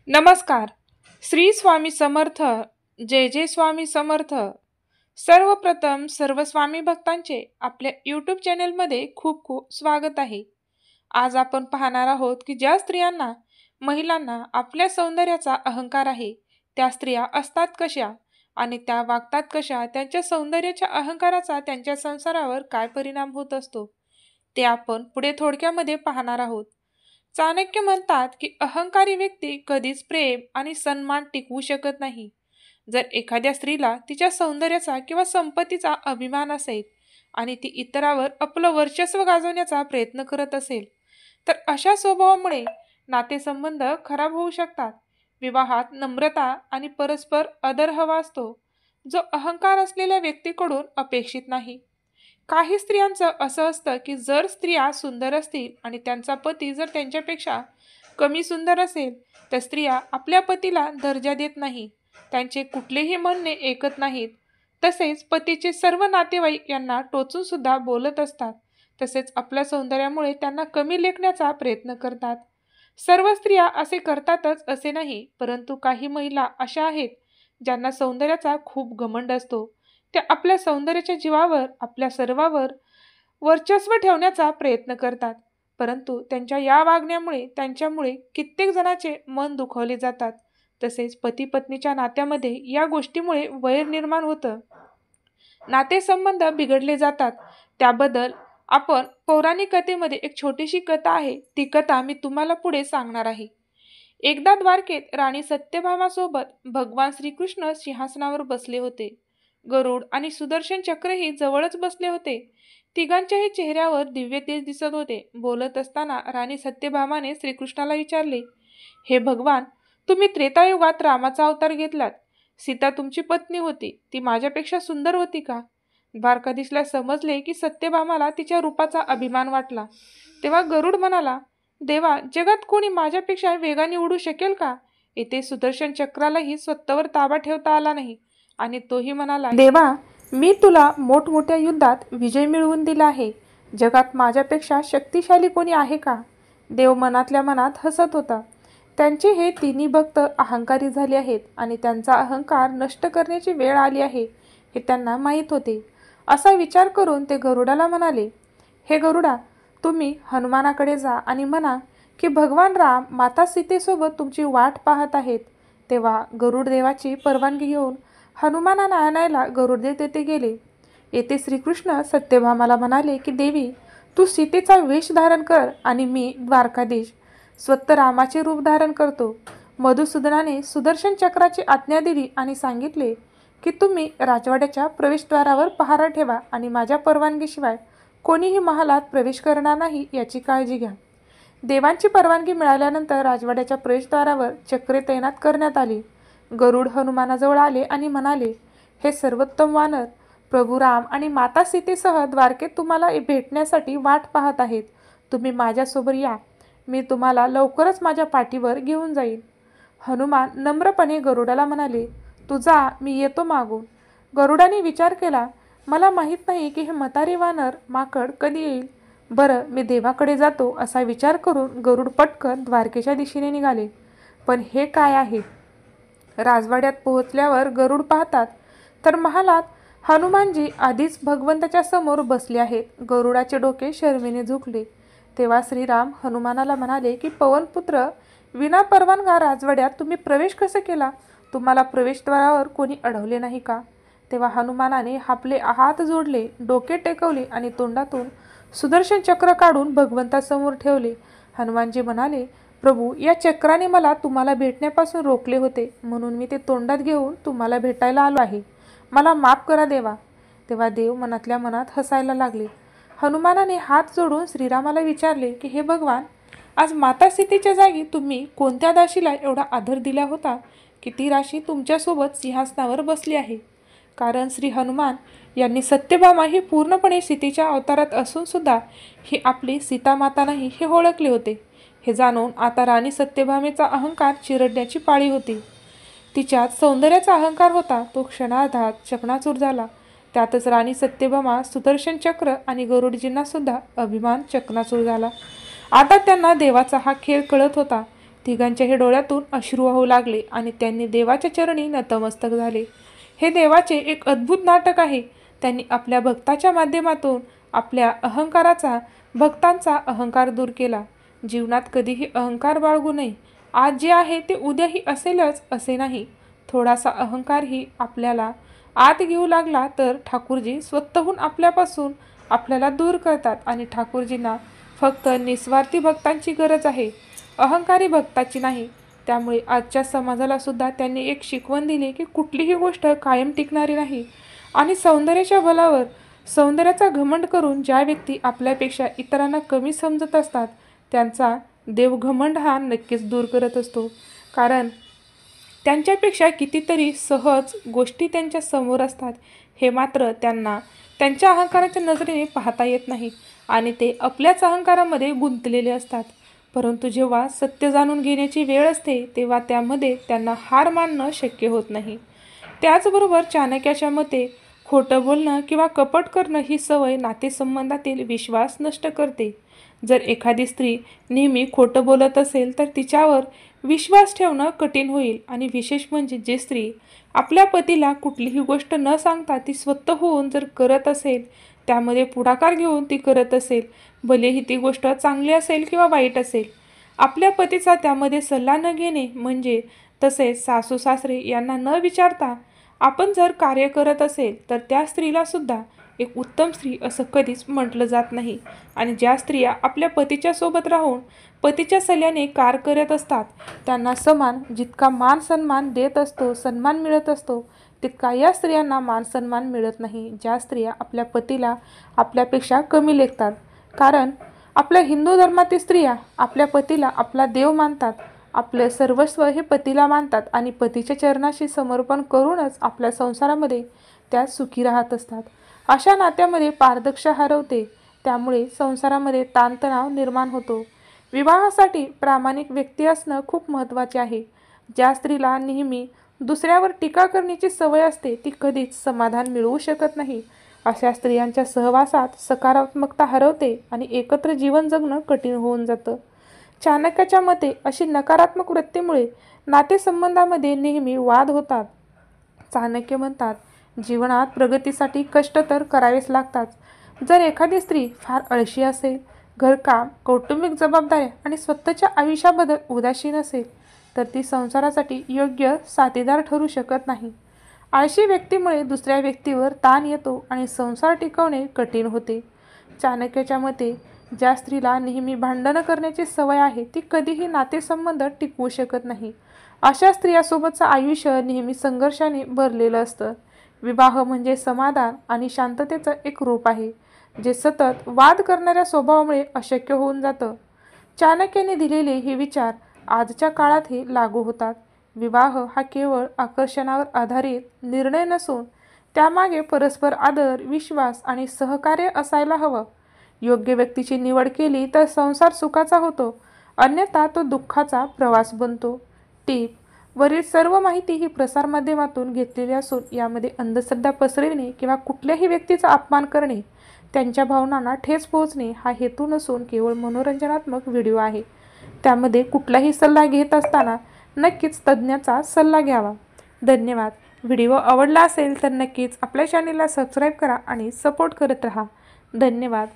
नमस्कार. श्री स्वामी समर्थ. जय जय स्वामी समर्थ. सर्वप्रथम सर्व स्वामी भक्तांचे आपल्या यूट्यूब चॅनेलमध्ये खूप खूप स्वागत आहे. आज आपण पाहणार आहोत की ज्या स्त्रियांना महिलांना आपल्या सौंदर्याचा अहंकार आहे त्या स्त्रिया असतात कशा आणि त्या वागतात कशा, त्यांच्या सौंदर्याच्या अहंकाराचा त्यांच्या संसारावर काय परिणाम होत असतो ते आपण पुढे थोडक्यामध्ये पाहणार आहोत. चाणक्य म्हणतात की अहंकारी व्यक्ती कधीच प्रेम आणि सन्मान टिकवू शकत नाही. जर एखाद्या स्त्रीला तिच्या सौंदर्याचा किंवा संपत्तीचा अभिमान असेल आणि ती इतरावर आपलं वर्चस्व गाजवण्याचा प्रयत्न करत असेल तर अशा स्वभावामुळे नातेसंबंध खराब होऊ शकतात. विवाहात नम्रता आणि परस्पर आदर हवा असतो, जो अहंकार असलेल्या व्यक्तीकडून अपेक्षित नाही. काही स्त्रियांचं असं असतं की जर स्त्रिया सुंदर असतील आणि त्यांचा पती जर त्यांच्यापेक्षा कमी सुंदर असेल तर स्त्रिया आपल्या पतीला दर्जा देत नाही, त्यांचे कुठलेही म्हणणे ऐकत नाहीत. तसेच पतीचे सर्व नातेवाईक यांना टोचून सुद्धा बोलत असतात. तसेच आपल्या सौंदर्यामुळे त्यांना कमी लेखण्याचा प्रयत्न करतात. सर्व स्त्रिया असे करतातच असे नाही, परंतु काही महिला अशा आहेत ज्यांना सौंदर्याचा खूप घमंड असतो. त्या आपल्या सौंदर्याच्या जीवावर आपल्या सर्वावर वर्चस्व ठेवण्याचा प्रयत्न करतात, परंतु त्यांच्या या वागण्यामुळे त्यांच्यामुळे कित्येक जणांचे मन दुखावले जातात. तसेच पती पत्नीच्या नात्यामध्ये या गोष्टीमुळे वैर निर्माण होतं, नातेसंबंध बिघडले जातात. त्याबद्दल आपण पौराणिक कथेमध्ये एक छोटीशी कथा आहे, ती कथा मी तुम्हाला पुढे सांगणार आहे. एकदा द्वारकेत राणी सत्यभामासोबत भगवान श्रीकृष्ण सिंहासनावर बसले होते. गरुड आणि सुदर्शन चक्रही जवळच बसले होते. तिघांच्याही चेहऱ्यावर दिव्य तेज दिसत होते. बोलत असताना राणी सत्यभामाने श्रीकृष्णाला विचारले, हे भगवान, तुम्ही त्रेतायुगात रामाचा अवतार घेतलात. सीता तुमची पत्नी होती, ती माझ्यापेक्षा सुंदर होती का? द्वारकाधीशला समजले की सत्यभामाला तिच्या रूपाचा अभिमान वाटला. तेव्हा गरुड म्हणाला, देवा, जगात कोणी माझ्यापेक्षा वेगाने उडू शकेल का? येथे सुदर्शन चक्रालाही स्वतःवर ताबा ठेवता आला नाही आणि तोही म्हणाला, देवा, मी तुला मोठमोठ्या युद्धात विजय मिळवून दिला आहे. जगात माझ्यापेक्षा शक्तिशाली कोणी आहे का? देव मनातल्या मनात हसत होता. त्यांचे हे तिन्ही भक्त अहंकारी झाले आहेत आणि त्यांचा अहंकार नष्ट करण्याची वेळ आली आहे हे त्यांना माहीत होते. असा विचार करून ते गरुडाला म्हणाले, हे गरुडा, तुम्ही हनुमानाकडे जा आणि म्हणा की भगवान राम माता सीतेसोबत तुमची वाट पाहत आहेत. तेव्हा गरुड देवाची परवानगी घेऊन हनुमानाला आणायला गरुडदेव तेथे गेले. येथे श्रीकृष्ण सत्यभामाला म्हणाले की देवी, तू सीतेचा वेश धारण कर आणि मी द्वारकाधीश स्वतः रामाचे रूप धारण करतो. मधुसूदनाने सुदर्शन चक्राची आज्ञा दिली आणि सांगितले की तुम्ही राजवाड्याच्या प्रवेशद्वारावर पहारा ठेवा आणि माझ्या परवानगीशिवाय कोणीही महालात प्रवेश करणार नाही याची काळजी घ्या. देवांची परवानगी मिळाल्यानंतर राजवाड्याच्या प्रवेशद्वारावर चक्रे तैनात करण्यात आली. गरुड हनुमानाजवळ आले आणि म्हणाले, हे सर्वोत्तम वानर, प्रभू राम आणि माता सीतेसह द्वारकेत तुम्हाला भेटण्यासाठी वाट पाहत आहेत. तुम्ही माझ्यासोबत या, मी तुम्हाला लवकरच माझ्या पाठीवर घेऊन जाईन. हनुमान नम्रपणे गरुडाला म्हणाले, तू जा, मी येतो मागून. गरुडाने विचार केला, मला माहीत नाही की हे म्हातारे वानर माकड कधी येईल. बरं, मी देवाकडे जातो असा विचार करून गरुड पटकन द्वारकेच्या दिशेने निघाले. पण हे काय आहे? राजवाड्यात पोहोचल्यावर गरुड पाहतात तर महालात हनुमानजी आधीच भगवंताच्या समोर बसले आहेत. गरुडाचे डोके शरमेने झुकले. तेव्हा श्रीराम हनुमानाला म्हणाले की पवनपुत्र, विना परवानगा राजवाड्यात तुम्ही प्रवेश कसा केला? तुम्हाला प्रवेशद्वारावर कोणी अडवले नाही का? तेव्हा हनुमानाने आपले हात जोडले, डोके टेकवले आणि तोंडातून सुदर्शन चक्र काढून भगवंतासमोर ठेवले. हनुमानजी म्हणाले, प्रभू, या चक्राने मला तुम्हाला भेटण्यापासून रोखले होते, म्हणून मी ते तोंडात घेऊन तुम्हाला भेटायला आलो आहे. मला माफ करा देवा. तेव्हा देव मनातल्या मनात हसायला लागले. हनुमानाने हात जोडून श्रीरामाला विचारले की हे भगवान, आज माता सीतेच्या जागी तुम्ही कोणत्या दासीला एवढा आदर दिला होता की ती राशी तुमच्यासोबत सिंहासनावर बसली आहे? कारण श्री हनुमान यांनी सत्यभामा ही पूर्णपणे सीतेच्या अवतारात असून सुद्धा ही आपली सीतामाता नाही हे ओळखले होते. हे जाणून आता राणी सत्यभामेचा अहंकार चिरडण्याची पाळी होती. तिच्यात सौंदर्याचा अहंकार होता, तो क्षणार्धात चकणाचूर झाला. त्यातच राणी सत्यभामा, सुदर्शन चक्र आणि गरुडजींना सुद्धा अभिमान चकणाचूर झाला. आता त्यांना देवाचा हा खेळ कळत होता. तिघांच्याही डोळ्यातून अश्रू वाहू लागले आणि त्यांनी देवाच्या चरणी नतमस्तक झाले. हे देवाचे एक अद्भुत नाटक आहे. त्यांनी आपल्या भक्ताच्या माध्यमातून आपल्या भक्तांचा अहंकार दूर केला. जीवनात कधीही अहंकार बाळगू नये. आज जे आहे ते उद्याही असेलच असे नाही. थोडासा अहंकारही आपल्याला आत घेऊ लागला तर ठाकूरजी स्वतःहून आपल्याला दूर करतात आणि ठाकूरजींना फक्त निस्वार्थी भक्तांची गरज आहे, अहंकारी भक्ताची नाही. त्यामुळे आजच्या समाजाला सुद्धा त्यांनी एक शिकवण दिली की कुठलीही गोष्ट कायम टिकणारी नाही आणि सौंदर्याच्या बलावर सौंदर्याचा घमंड करून ज्या व्यक्ती आपल्यापेक्षा इतरांना कमी समजत असतात त्यांचा देव घमंड हा नक्कीच दूर करत असतो. कारण त्यांच्यापेक्षा कितीतरी सहज गोष्टी त्यांच्या समोर असतात. हे मात्र त्यांना त्यांच्या अहंकाराच्या नजरेने पाहता येत नाही आणि ते आपल्याच अहंकारामध्ये गुंतलेले असतात. परंतु जेव्हा सत्य जाणून घेण्याची वेळ असते तेव्हा त्यामध्ये त्यांना हार मानणं शक्य होत नाही. त्याचबरोबर चाणक्याच्या मते खोटं बोलणं किंवा कपट करणं ही सवय नातेसंबंधातील विश्वास नष्ट करते. जर एखादी स्त्री नेहमी खोटं बोलत असेल तर तिच्यावर विश्वास ठेवणं कठीण होईल आणि विशेष म्हणजे जे स्त्री आपल्या पतीला कुठलीही गोष्ट न सांगता ती स्वतःहून जर करत असेल, त्यामध्ये पुढाकार घेऊन ती करत असेल, भलेही ती गोष्ट चांगली असेल किंवा वाईट असेल, आपल्या पतीचा त्यामध्ये सल्ला न घेणे म्हणजे तसेच सासू सासरे यांना न विचारता आपण जर कार्य करत असेल तर त्या स्त्रीला सुद्धा एक उत्तम स्त्री असं कधीच म्हटलं जात नाही. आणि ज्या स्त्रिया आपल्या पतीच्या सोबत राहून पतीच्या सल्ल्याने कार्य करत असतात त्यांना जितका मान सन्मान सन्मान मिळत असतो तितका या स्त्रियांना मान सन्मान मिळत नाही, ज्या स्त्रिया आपल्या पतीला आपल्यापेक्षा कमी लेखतात. कारण आपल्या हिंदू धर्मातील स्त्रिया आपल्या पतीला आपला देव मानतात, आपले सर्वस्व हे पतीला मानतात आणि पतीच्या चरणाशी समर्पण करूनच आपल्या संसारामध्ये त्या सुखी राहत असतात. अशा नात्यामध्ये पारदर्शकता हरवते, त्यामुळे संसारामध्ये ताणतणाव निर्माण होतो. विवाहासाठी प्रामाणिक व्यक्ती असणं खूप महत्त्वाचे आहे. ज्या स्त्रीला नेहमी दुसऱ्यावर टीका करण्याची सवय असते ती कधीच समाधान मिळवू शकत नाही. अशा स्त्रियांच्या सहवासात सकारात्मकता हरवते आणि एकत्र जीवन जगणं कठीण होऊन जातं. चाणक्याच्या मते अशी नकारात्मक वृत्तीमुळे नातेसंबंधामध्ये नेहमी वाद होतात. चाणक्य म्हणतात, जीवनात प्रगतीसाठी कष्ट तर करावेच लागतात. जर एखादी स्त्री फार आळशी असेल, घरकाम, कौटुंबिक जबाबदाऱ्या आणि स्वतःच्या आयुष्याबद्दल उदासीन असेल तर ती संसारासाठी योग्य साथीदार ठरू शकत नाही. आळशी व्यक्तीमुळे दुसऱ्या व्यक्तीवर ताण येतो आणि संसार टिकवणे कठीण होते. चाणक्याच्या मते ज्या स्त्रीला नेहमी भांडणं करण्याची सवय आहे ती कधीही नातेसंबंध टिकवू शकत नाही. अशा स्त्रियासोबतचं आयुष्य नेहमी संघर्षाने भरलेलं असतं. विवाह म्हणजे समाधान आणि शांततेचं एक रूप आहे, जे सतत वाद करणाऱ्या स्वभावामुळे अशक्य होऊन जातं. चाणक्याने दिलेले हे विचार आजच्या काळातही लागू होतात. विवाह हा केवळ आकर्षणावर आधारित निर्णय नसून त्यामागे परस्पर आदर, विश्वास आणि सहकार्य असायला हवं. योग्य व्यक्तीची निवड केली तर संसार सुखाचा होतो, अन्यथा तो दुःखाचा प्रवास बनतो. टीप: वरील सर्व माहिती ही प्रसारमाध्यमातून घेतलेली असून यामध्ये अंधश्रद्धा पसरविणे किंवा कुठल्याही व्यक्तीचा अपमान करणे, त्यांच्या भावनांना ठेच पोहोचणे हा हेतू नसून केवळ मनोरंजनात्मक व्हिडिओ आहे. त्यामध्ये कुठलाही सल्ला घेत असताना नक्कीच तज्ज्ञाचा सल्ला घ्यावा. धन्यवाद. व्हिडिओ आवडला असेल तर नक्कीच आपल्या चॅनेलला सबस्क्राईब करा आणि सपोर्ट करत राहा. धन्यवाद.